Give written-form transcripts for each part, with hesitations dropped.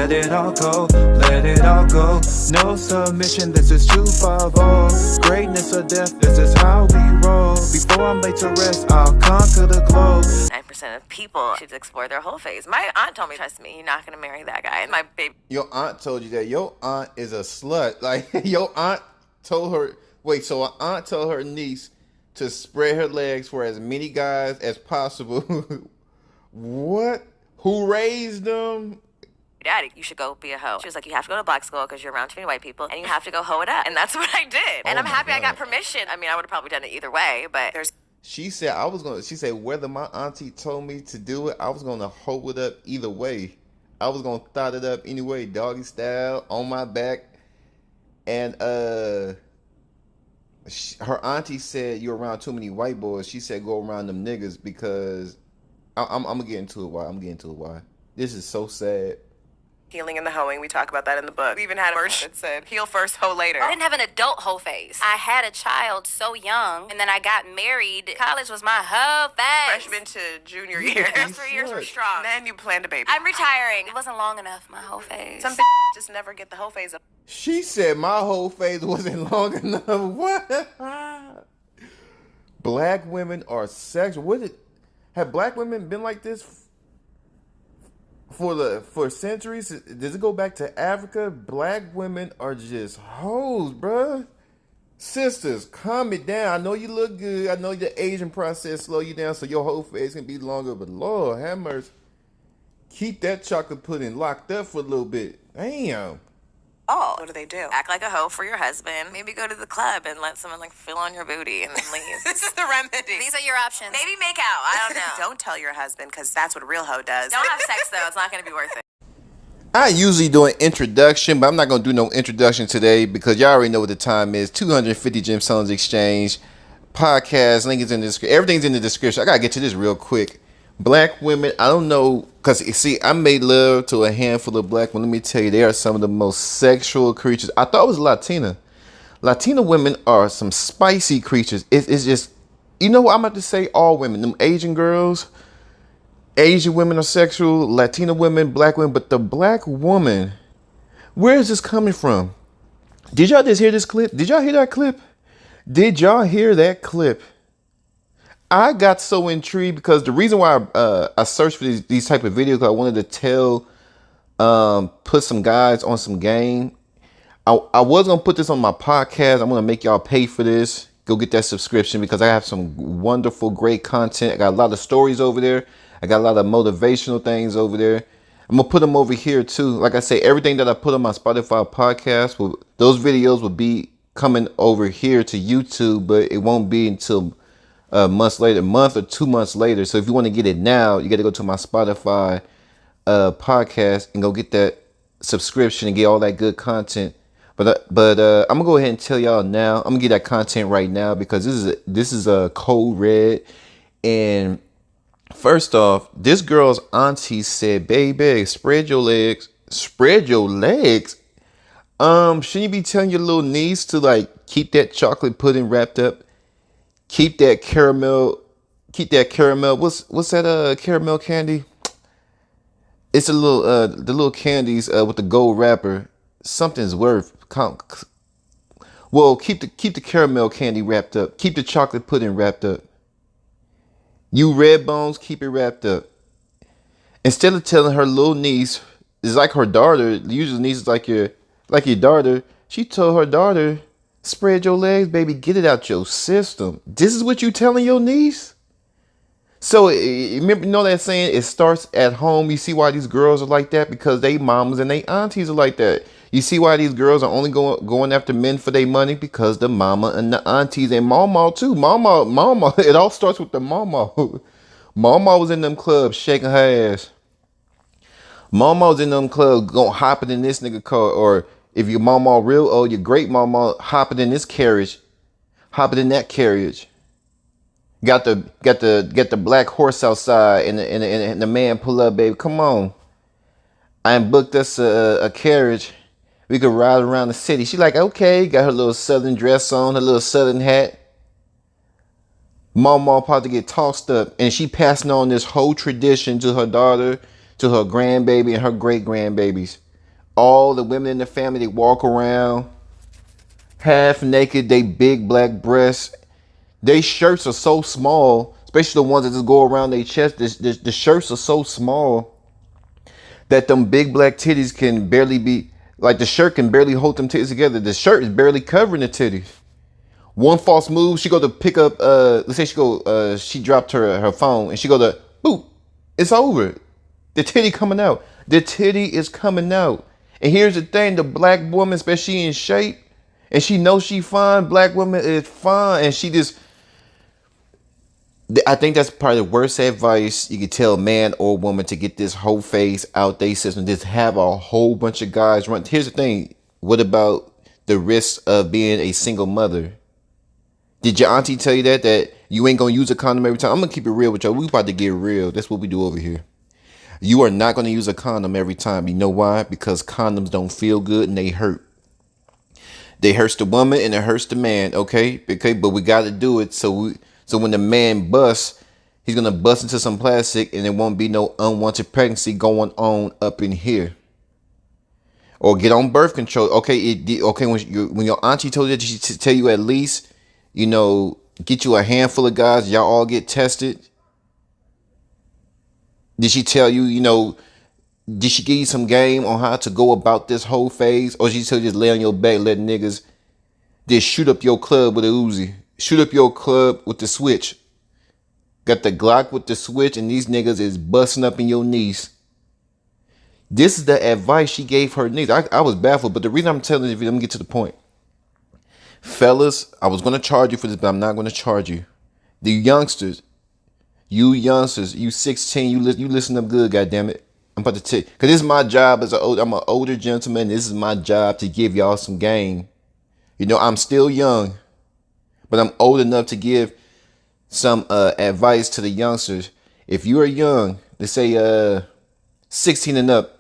let it all go, let it all go. No submission, this is 250. Greatness or death, this is how we roll. Before I'm laid to rest, I'll conquer the globe. 9% of people should explore their whole phase. My aunt told me, trust me, you're not gonna marry that guy. And my baby. Your aunt told you that. Your aunt is a slut. Like, your aunt told her, wait, so an aunt told her niece to spread her legs for as many guys as possible. What? Who raised them? Daddy, you should go be a hoe. She was like, you have to go to black school because you're around too many white people, and you have to go hoe it up. And that's what I did. And I'm happy I got permission. I mean, I would have probably done it either way, but there's... She said she said whether my auntie told me to do it, I was gonna hoe it up either way. I was gonna thought it up anyway, doggy style, on my back. And her auntie said you're around too many white boys. She said go around them niggas because I'm gonna get into it why. This is so sad. Healing and the hoeing, we talk about that in the book. We even had a merch that said, heal first, hoe later. I didn't have an adult hoe phase. I had a child so young, and then I got married. College was my hoe phase. Freshman to junior year. Those 3 years were strong. And then you planned a baby. I'm retiring. It wasn't long enough, my hoe phase. Some just never get the hoe phase up. She said my whole phase wasn't long enough. What? Black women are sexual. Have black women been like this for centuries? Does it go back to Africa? Black women are just hoes, bruh. Sisters, calm it down. I know you look good. I know the aging process slow you down so your whole face can be longer. But Lord have mercy, keep that chocolate pudding locked up for a little bit. Damn. Oh, what do? Act like a hoe for your husband. Maybe go to the club and let someone fill on your booty and then leave. This is the remedy. These are your options. Maybe make out. I don't know. Don't tell your husband because that's what a real hoe does. Don't have sex though. It's not going to be worth it. I usually do an introduction, but I'm not going to do no introduction today because y'all already know what the time is. 250 Gemstones Exchange podcast. Link is in the description. Everything's in the description. I got to get to this real quick. Black women, I don't know, because see, I made love to a handful of black women. Let me tell you, they are some of the most sexual creatures. I thought it was Latina. Latina women are some spicy creatures. It's just, you know what I'm about to say? All women, them Asian girls, Asian women are sexual, Latina women, black women, but the black woman, where is this coming from? Did y'all just hear this clip? Did y'all hear that clip? Did y'all hear that clip? I got so intrigued because the reason why I searched for these type of videos, because I wanted to put some guys on some game. I was going to put this on my podcast. I'm going to make y'all pay for this. Go get that subscription because I have some wonderful, great content. I got a lot of stories over there. I got a lot of motivational things over there. I'm going to put them over here too. Like I say, everything that I put on my Spotify podcast, those videos will be coming over here to YouTube, but it won't be until month or 2 months later. So if you want to get it now, you got to go to my Spotify podcast and go get that subscription and get all that good content. But I'm gonna go ahead and tell y'all now. I'm gonna get that content right now because this is a code red. And first off, this girl's auntie said, "Baby, spread your legs. Spread your legs. Shouldn't you be telling your little niece to keep that chocolate pudding wrapped up? Keep that caramel. What's that caramel candy? It's the little candies with the gold wrapper. Something's worth. Well, keep the caramel candy wrapped up. Keep the chocolate pudding wrapped up. You red bones, keep it wrapped up. Instead of telling her little niece, it's like her daughter. Usually niece is like your daughter. She told her daughter, spread your legs, baby. Get it out your system. This is what you telling your niece? So remember, you know that saying, it starts at home. You see why these girls are like that? Because they mamas and they aunties are like that. You see why these girls are only going after men for their money? Because the mama and the aunties and mama too. Mama. It all starts with the mama. Mama was in them clubs shaking her ass. Mama was in them clubs going hopping in this nigga car. Or if your mama real old, your great mama hopping in this carriage. Hopping in that carriage. Got the black horse outside and the man pull up, baby. Come on. I booked us a carriage. We could ride around the city. She like, okay, got her little southern dress on, her little southern hat. Mama about to get tossed up. And she passing on this whole tradition to her daughter, to her grandbaby, and her great grandbabies. All the women in the family, they walk around half naked, they big black breasts. They shirts are so small, especially the ones that just go around their chest. The shirts are so small that them big black titties can barely be, like the shirt can barely hold them titties together. The shirt is barely covering the titties. One false move, she go to pick up, let's say she dropped her phone and she go to, boop, it's over. The titty coming out. The titty is coming out. And here's the thing, the black woman, especially in shape, and she knows she fine, black woman is fine, and she just, I think that's probably the worst advice you could tell a man or woman, to get this whole face out their system. Just have a whole bunch of guys run. Here's the thing, what about the risks of being a single mother? Did your auntie tell you that you ain't gonna use a condom every time? I'm gonna keep it real with y'all. We about to get real. That's what we do over here. You are not gonna use a condom every time. You know why? Because condoms don't feel good and they hurt. They hurts the woman and it hurts the man. Okay. But we got to do it. So when the man busts, he's gonna bust into some plastic and there won't be no unwanted pregnancy going on up in here. Or get on birth control. Okay. When your auntie told you that, she tell you at least, get you a handful of guys, y'all all get tested. Did she tell you, did she give you some game on how to go about this whole phase? Or did she tell you just lay on your back, let niggas just shoot up your club with a Uzi? Shoot up your club with the switch. Got the Glock with the switch and these niggas is busting up in your knees. This is the advice she gave her niece. I was baffled, but the reason I'm telling you, let me get to the point. Fellas, I was going to charge you for this, but I'm not going to charge you. The youngsters, you 16, you listen up good, goddammit. I'm about to tell you, because this is my job I'm an older gentleman. This is my job to give y'all some game. I'm still young, but I'm old enough to give some advice to the youngsters. If you are young, let's say 16 and up,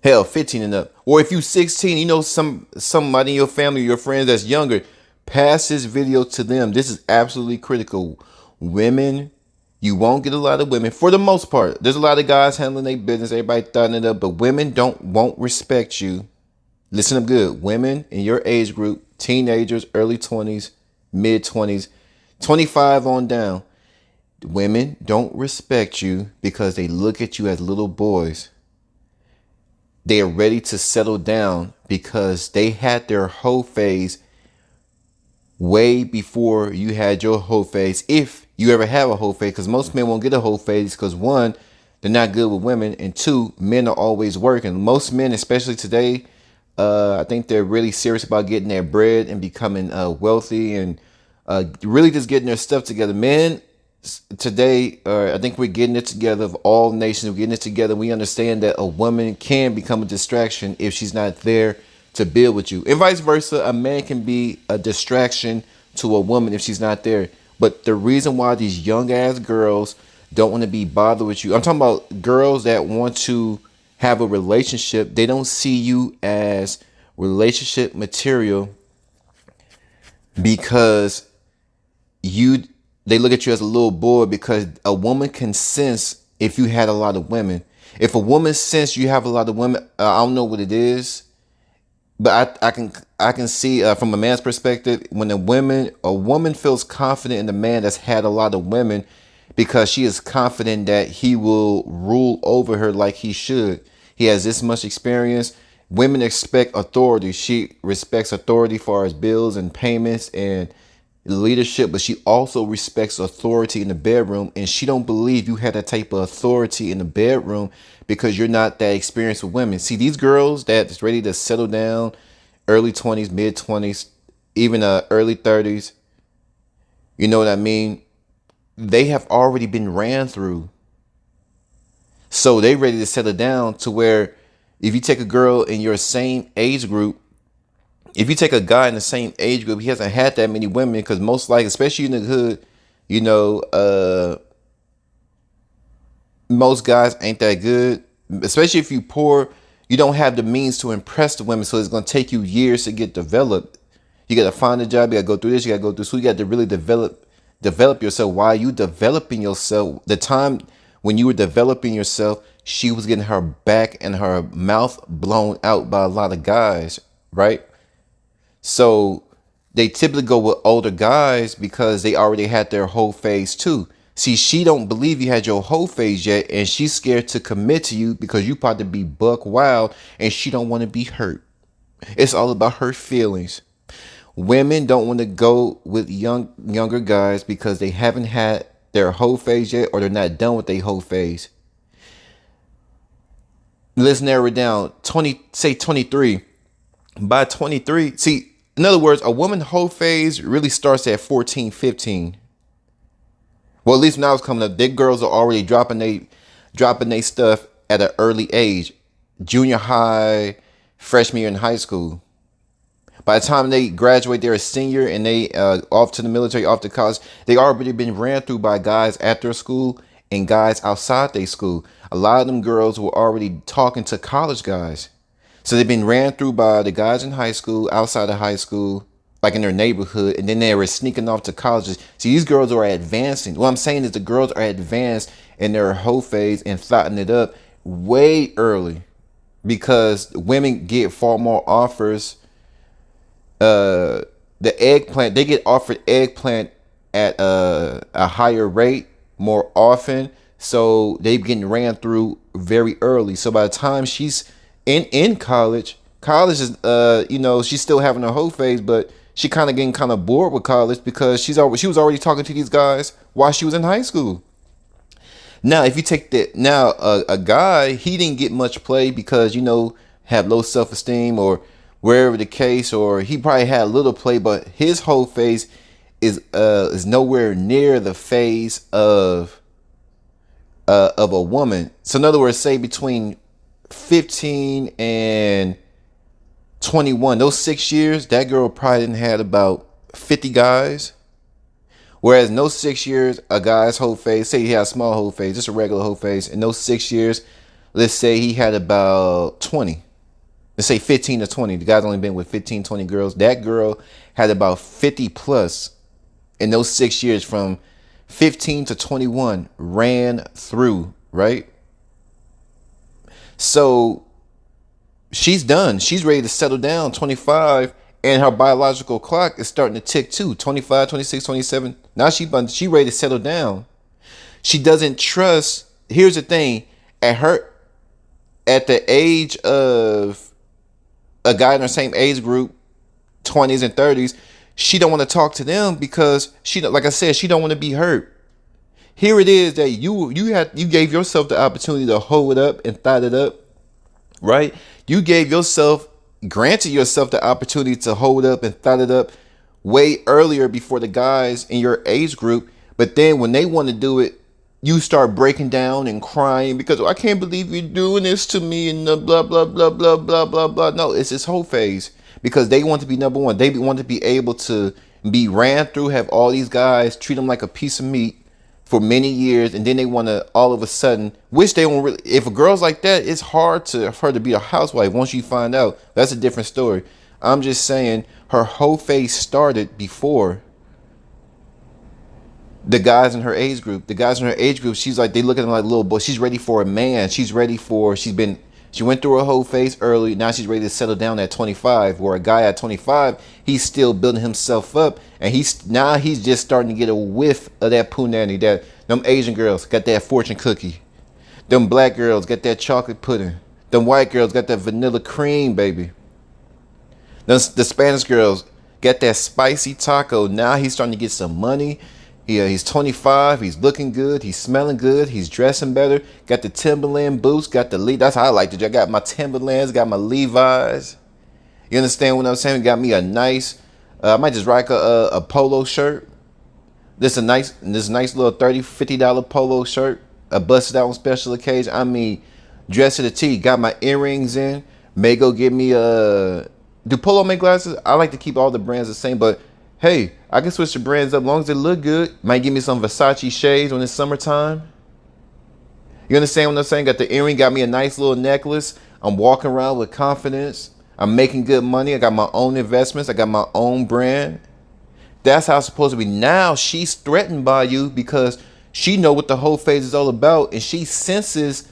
hell, 15 and up. Or if you 16, somebody in your family, your friends that's younger, pass this video to them. This is absolutely critical. Women, you won't get a lot of women for the most part. There's a lot of guys handling their business, everybody thudding it up, but women won't respect you. Listen up good. Women in your age group, teenagers, early 20s, mid 20s, 25 on down. Women don't respect you because they look at you as little boys. They are ready to settle down because they had their hoe phase way before you had your hoe phase. If you ever have a hoe phase, because most men won't get a hoe phase because one, they're not good with women, and two, men are always working. Most men, especially today, I think they're really serious about getting their bread and becoming wealthy and really just getting their stuff together. Men today, I think we're getting it together, of all nations, we're getting it together. We understand that a woman can become a distraction if she's not there to build with you, and vice versa. A man can be a distraction to a woman if she's not there. But the reason why these young ass girls don't want to be bothered with you, I'm talking about girls that want to have a relationship, they don't see you as relationship material because they look at you as a little boy. Because a woman can sense if you had a lot of women. If a woman sense you have a lot of women, I don't know what it is, but I can see from a man's perspective, when a woman feels confident in the man that's had a lot of women, because she is confident that he will rule over her like he should. He has this much experience. Women expect authority. She respects authority for his bills and payments and leadership, but she also respects authority in the bedroom, and she don't believe you had that type of authority in the bedroom because you're not that experienced with women. See, these girls that's ready to settle down, early 20s, mid 20s, even early 30s, you know what I mean? They have already been ran through. So they ready to settle down, to where if you take a girl in your same age group, if you take a guy in the same age group, he hasn't had that many women, because most likely, especially in the hood, most guys ain't that good. Especially if you poor, you don't have the means to impress the women, so it's going to take you years to get developed. You got to find a job, you got to go through this, you got to go through school, you got to really develop yourself. While you developing yourself, the time When you were developing yourself, she was getting her back and her mouth blown out by a lot of guys, right? So they typically go with older guys because they already had their whole phase too. See, she don't believe you had your whole phase yet, and she's scared to commit to you because you about to be buck wild, and she don't want to be hurt. It's all about her feelings. Women don't want to go with younger guys because they haven't had their whole phase yet, or they're not done with their whole phase. Let's narrow it down. 23. By 23, see, in other words, a woman's whole phase really starts at 14, 15. Well, at least when I was coming up, their girls are already dropping they stuff at an early age. Junior high, freshman year in high school. By the time they graduate, they're a senior and they off to the military, off to college. They already been ran through by guys at their school and guys outside their school. A lot of them girls were already talking to college guys. So they've been ran through by the guys in high school, outside of high school, like in their neighborhood, and then they were sneaking off to colleges. See, these girls are advancing. What I'm saying is the girls are advanced in their whole phase and thotting it up way early because women get far more offers. The eggplant, they get offered eggplant at a higher rate more often, so they're getting ran through very early. So by the time she's in college is she's still having her whole phase, but she kind of getting kind of bored with college because she was already talking to these guys while she was in high school. Now, if you take that, now a guy, he didn't get much play because have low self-esteem or wherever the case, or he probably had a little play, but his whole phase is nowhere near the phase of a woman. So in other words, say between 15 and 21, those 6 years, that girl probably didn't had about 50 guys. Whereas in those 6 years, a guy's whole phase, say he had a small whole phase, just a regular whole phase. In those 6 years, let's say he had about 20. Let's say 15 to 20. The guy's only been with 15, 20 girls. That girl had about 50 plus in those 6 years from 15 to 21 ran through, right? So she's done. She's ready to settle down, 25, and her biological clock is starting to tick too. 25, 26, 27. Now she ready to settle down. She doesn't trust. Here's the thing. At the age of a guy in her same age group, 20s and 30s, she don't want to talk to them because like I said, she don't want to be hurt. Here it is that you gave yourself the opportunity to hold it up and thought it up, right? You granted yourself the opportunity to hold up and thought it up way earlier before the guys in your age group. But then when they want to do it, you start breaking down and crying because I can't believe you're doing this to me and blah, blah, blah, blah, blah, blah, blah. No, it's this whole phase because they want to be number one. They want to be able to be ran through, have all these guys treat them like a piece of meat for many years. And then they want to all of a sudden, which they won't really, if a girl's like that, it's hard for her to be a housewife once you find out. That's a different story. I'm just saying her whole phase started before the guys in her age group. She's like, they look at them like little boy. She's ready for a man. She went through her whole phase early. Now she's ready to settle down at 25. Where a guy at 25, he's still building himself up, and he's just starting to get a whiff of that punani. That them Asian girls got that fortune cookie. Them black girls got that chocolate pudding. Them white girls got that vanilla cream, baby. The Spanish girls got that spicy taco. Now he's starting to get some money. He's 25. He's looking good. He's smelling good. He's dressing better. Got the Timberland boots. Got the That's how I like it. I got my Timberlands. Got my Levi's. You understand what I'm saying? Got me a nice. I might just rock a polo shirt. This nice little $30-$50 polo shirt. A busted out on special occasion. I mean, dress to the T. Got my earrings in. May go get me Do Polo make glasses? I like to keep all the brands the same, but hey, I can switch the brands up as long as they look good. Might give me some Versace shades when it's summertime. You understand what I'm saying? Got the earring, got me a nice little necklace. I'm walking around with confidence. I'm making good money. I got my own investments. I got my own brand. That's how it's supposed to be. Now she's threatened by you because She know what the whole phase is all about, and she senses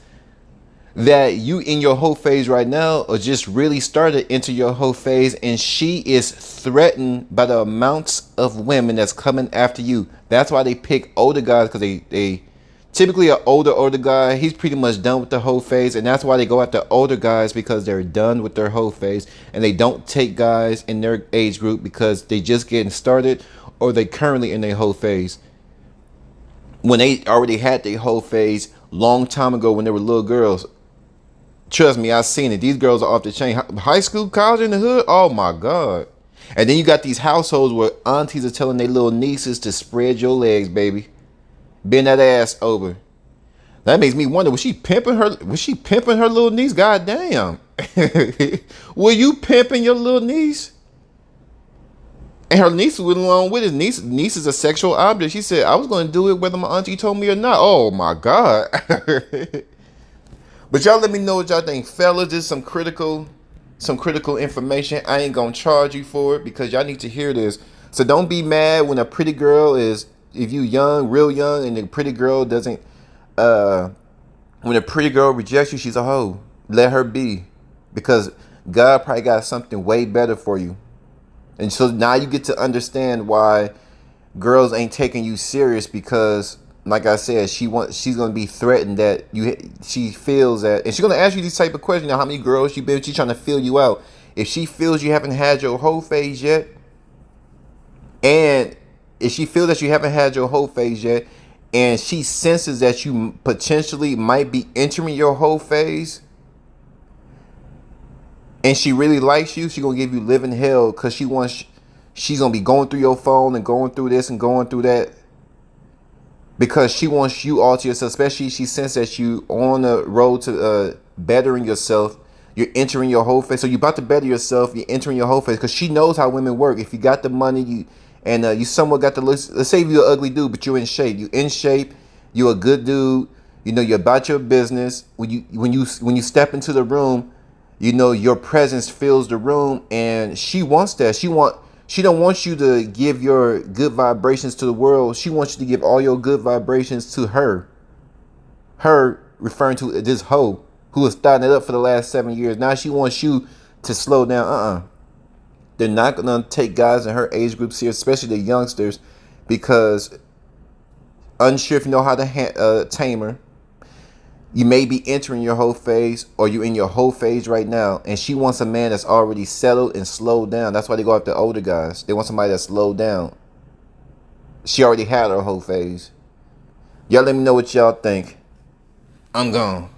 that you in your whole phase right now or just really started into your whole phase, and she is threatened by the amounts of women that's coming after you. That's why they pick older guys, because they typically an older guy, he's pretty much done with the whole phase, and that's why they go after older guys, because they're done with their whole phase, and they don't take guys in their age group because they just getting started or they currently in their whole phase. When they already had their whole phase long time ago when they were little girls. Trust me, I've seen it. These girls are off the chain. High school, college in the hood. Oh my God. And then you got these households where aunties are telling their little nieces to spread your legs, baby. Bend that ass over. That makes me wonder, was she pimping her? Was she pimping her little niece? God damn. Were you pimping your little niece? And her niece went along with it. Niece is a sexual object. She said, I was going to do it whether my auntie told me or not. Oh my God. But y'all let me know what y'all think. Fellas, this is some critical information. I ain't gonna charge you for it because y'all need to hear this. So don't be mad when a pretty girl is, if you young, real young, and the pretty girl doesn't, when a pretty girl rejects you, she's a hoe. Let her be. Because God probably got something way better for you. And so now you get to understand why girls ain't taking you serious, because like I said, she's gonna be threatened that she feels that, and she's gonna ask you these type of questions. Now, how many girls you been with? She's trying to feel you out. If she feels you haven't had your whole phase yet, and if she feels that you haven't had your whole phase yet, and she senses that you potentially might be entering your whole phase, and she really likes you, she's gonna give you living hell, because she's gonna be going through your phone and going through this and going through that, because she wants you all to yourself. Especially she senses that you on the road to bettering yourself. You're entering your whole phase. So you're about to better yourself. You're entering your whole phase, because she knows how women work. If you got the money, you somewhat got the, let's say you're an ugly dude, but you're in shape. You in shape. You're a good dude. You know, you're about your business. When you step into the room, you know your presence fills the room, and she wants that. She don't want you to give your good vibrations to the world. She wants you to give all your good vibrations to her. Her, referring to this hoe who has started it up for the last 7 years. Now she wants you to slow down. They're not going to take guys in her age group serious, especially the youngsters, because unsure if you know how to tame her. You may be entering your whole phase, or you're in your whole phase right now, and she wants a man that's already settled and slowed down. That's why they go after older guys. They want somebody that's slowed down. She already had her whole phase. Y'all let me know what y'all think. I'm gone.